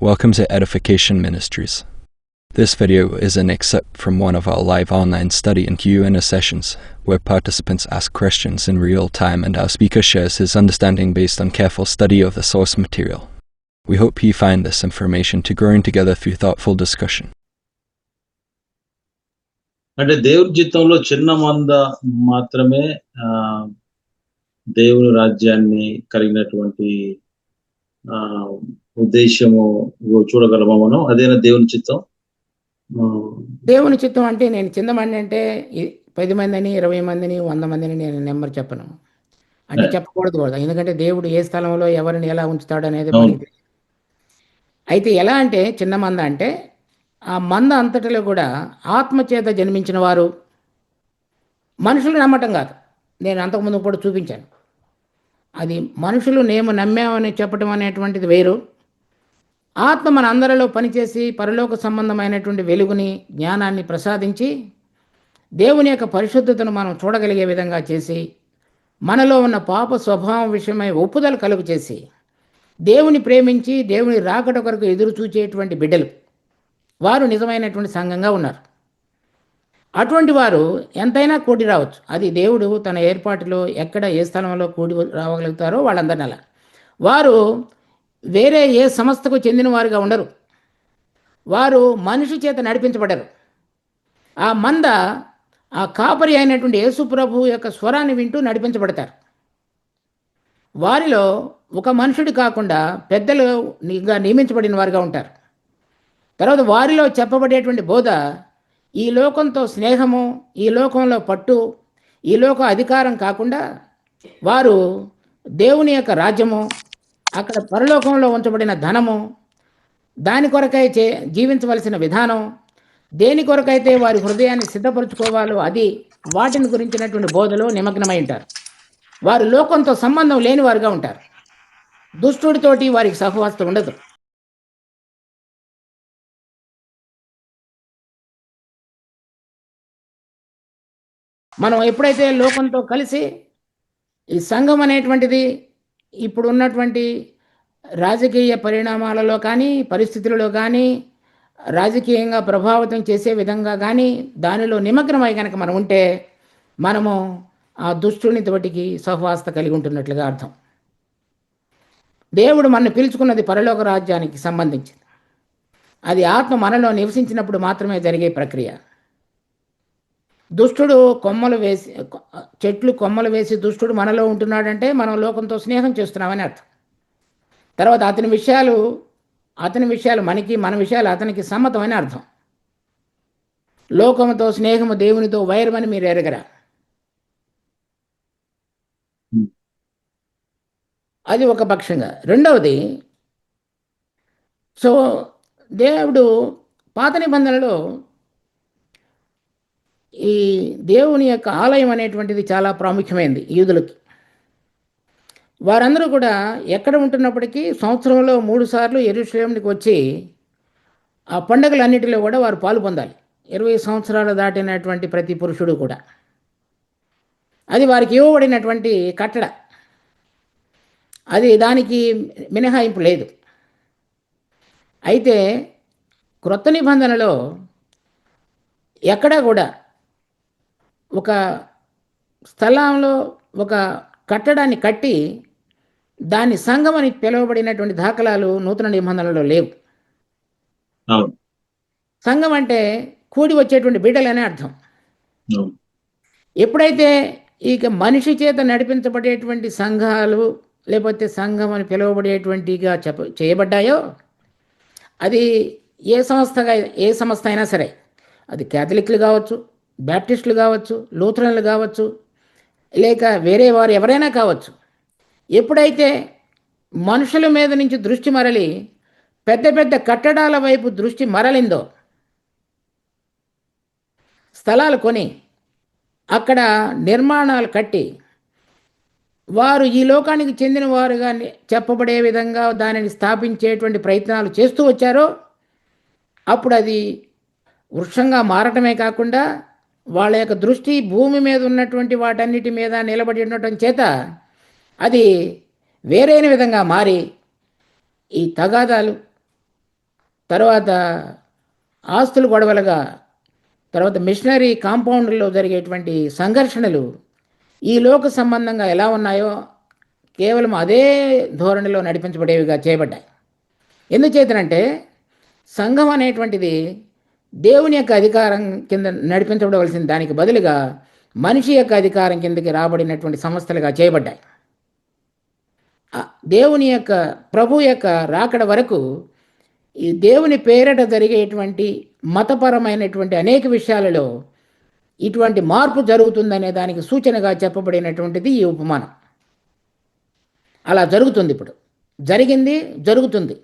Welcome to Edification Ministries. This video is an excerpt from one of our live online study and Q&A sessions, where participants ask questions in real time and our speaker shares his understanding based on careful study of the source material. We hope you find this information to growing together through thoughtful discussion. అంటే దేవుని చిత్తంలో చిన్న మంద మాత్రమే దేవుని రాజ్యాన్ని కలిగినటువంటి ఉద్దేశము చూడగలమా మనం? అదేనా దేవుని చిత్తం? దేవుని చిత్తం అంటే నేను చిన్న మంది అంటే 10 మందిని 20 మందిని 100 మందిని నేను నెంబర్ చెప్పను అంటే చెప్పకూడదు కూడా. ఎందుకంటే దేవుడు ఏ స్థలంలో ఎవరిని ఎలా ఉంచుతాడు అనేది మనకి తెలియదు. అయితే ఎలా అంటే చిన్న మంద అంటే ఆ మంద అంతటిలో కూడా ఆత్మచేత జన్మించిన వారు, మనుషులు నమ్మటం కాదు. నేను అంతకుముందు కూడా చూపించాను. అది మనుషులు మేము నమ్మామని చెప్పడం అనేటువంటిది వేరు. ఆత్మ మన అందరిలో పనిచేసి పరలోక సంబంధమైనటువంటి వెలుగుని, జ్ఞానాన్ని ప్రసాదించి దేవుని యొక్క పరిశుద్ధతను మనం చూడగలిగే విధంగా చేసి, మనలో ఉన్న పాప స్వభావం విషయమై ఒప్పుదల కలుగు చేసి, దేవుని ప్రేమించి దేవుని రాకడ కొరకు ఎదురు చూచేటువంటి బిడ్డలు వారు నిజమైనటువంటి సంఘంగా ఉన్నారు. అటువంటి వారు ఎంతైనా కూడి రావచ్చు. అది దేవుడు తన ఏర్పాటులో ఎక్కడ ఏ స్థలంలో కూడి రాగలుగుతారో వాళ్ళందరినీ అలా. వారు వేరే ఏ సంస్థకు చెందిన వారుగా ఉండరు. వారు మనిషి చేత నడిపించబడరు. ఆ మంద ఆ కాపరి అయినటువంటి యేసు ప్రభు యొక్క స్వరాన్ని వింటూ నడిపించబడతారు. వారిలో ఒక మనుషుడు కాకుండా పెద్దలుగా నియమించబడిన వారుగా ఉంటారు. తర్వాత వారిలో చెప్పబడేటువంటి బోధ ఈ లోకంతో స్నేహము, ఈ లోకంలో పట్టు, ఈ లోక అధికారం కాకుండా వారు దేవుని యొక్క రాజ్యము, అక్కడ పరలోకంలో ఉంచబడిన ధనము, దాని కొరకై జీవించవలసిన విధానం, దేని కొరకైతే వారి హృదయాన్ని సిద్ధపరచుకోవాలో అది, వాటిని గురించినటువంటి బోధలో నిమగ్నమై ఉంటారు. వారు లోకంతో సంబంధం లేని వారుగా ఉంటారు. దుష్టుడితోటి వారికి సహవాసం ఉండదు. మనం ఎప్పుడైతే లోకంతో కలిసి ఈ సంఘం అనేటువంటిది ఇప్పుడు ఉన్నటువంటి రాజకీయ పరిణామాలలో కానీ, పరిస్థితులలో కానీ, రాజకీయంగా ప్రభావితం చేసే విధంగా కానీ దానిలో నిమగ్నమై కనుక మనం ఉంటే మనము ఆ దుష్టుని తోటికి సహవాసత కలిగి ఉంటున్నట్లుగా అర్థం. దేవుడు మనల్ని పిలుచుకున్నది పరలోక రాజ్యానికి సంబంధించింది. అది ఆత్మ మనలో నివసించినప్పుడు మాత్రమే జరిగే ప్రక్రియ. దుష్టుడు చెట్లు కొమ్మలు వేసి దుష్టుడు మనలో ఉంటున్నాడంటే మనం లోకంతో స్నేహం చేస్తున్నామని అర్థం. తర్వాత అతని విషయాలు మనకి, మన విషయాలు అతనికి సమ్మతమని అర్థం. లోకముతో స్నేహము దేవునితో వైరమని మీరు ఎరగరా? అది ఒక పక్షంగా. రెండవది, సో దేవుడు పాత నిబంధనలో ఈ దేవుని యొక్క ఆలయం అనేటువంటిది చాలా ప్రాముఖ్యమైనది యూదులకి. వారందరూ కూడా ఎక్కడ ఉంటున్నప్పటికీ సంవత్సరంలో 3 సార్లు యెరూషలేమునికి వచ్చి ఆ పండుగలన్నిటిలో కూడా వారు పాలు పొందాలి. 20 సంవత్సరాలు దాటినటువంటి ప్రతి పురుషుడు కూడా. అది వారికి ఇవ్వబడినటువంటి కట్టడ. అది దానికి మినహాయింపు లేదు. అయితే క్రొత్త నిబంధనలో ఎక్కడా కూడా ఒక స్థలంలో ఒక కట్టడాన్ని కట్టి దాన్ని సంఘం అని పిలువబడినటువంటి దాఖలాలు నూతన నిబంధనలో లేవు. సంఘం అంటే కూడి వచ్చేటువంటి బిడ్డలనే అర్థం. ఎప్పుడైతే ఇక మనిషి చేత నడిపించబడేటువంటి సంఘాలు లేకపోతే సంఘం అని పిలువబడేటువంటిగా చేయబడ్డాయో, అది ఏ సంస్థ అయినా సరే, అది క్యాథలిక్లు కావచ్చు, బ్యాప్టిస్టులు కావచ్చు, లూథరన్లు కావచ్చు, లేక వేరే వారు ఎవరైనా కావచ్చు. ఎప్పుడైతే మనుషుల మీద నుంచి దృష్టి మరలి పెద్ద పెద్ద కట్టడాల వైపు దృష్టి మరలిందో, స్థలాలు కొని అక్కడ నిర్మాణాలు కట్టి వారు ఈ లోకానికి చెందిన వారుగా చెప్పబడే విధంగా దానిని స్థాపించేటువంటి ప్రయత్నాలు చేస్తూ వచ్చారో, అప్పుడు అది వృక్షంగా మారటమే కాకుండా వాళ్ళ యొక్క దృష్టి భూమి మీద ఉన్నటువంటి వాటన్నిటి మీద నిలబడి ఉండటం చేత అది వేరైన విధంగా మారి ఈ తగాదాలు, తర్వాత ఆస్తులు గొడవలుగా, తర్వాత మిషనరీ కాంపౌండ్లో జరిగేటువంటి సంఘర్షణలు ఈ లోక సంబంధంగా ఎలా ఉన్నాయో కేవలం అదే ధోరణిలో నడిపించబడేవిగా చేయబడ్డాయి. ఎందుచేతనంటే సంఘం అనేటువంటిది దేవుని యొక్క అధికారం కింద నడిపించబడవలసిన దానికి బదులుగా మనిషి యొక్క అధికారం కిందకి రాబడినటువంటి సంస్థలుగా చేయబడ్డాయి. దేవుని యొక్క ప్రభు యొక్క రాకడ వరకు ఈ దేవుని పేరట జరిగేటువంటి మతపరమైనటువంటి అనేక విషయాలలో ఇటువంటి మార్పు జరుగుతుందనే దానికి సూచనగా చెప్పబడినటువంటిది ఈ ఉపమానం. అలా జరుగుతుంది, ఇప్పుడు జరిగింది, జరుగుతుంది.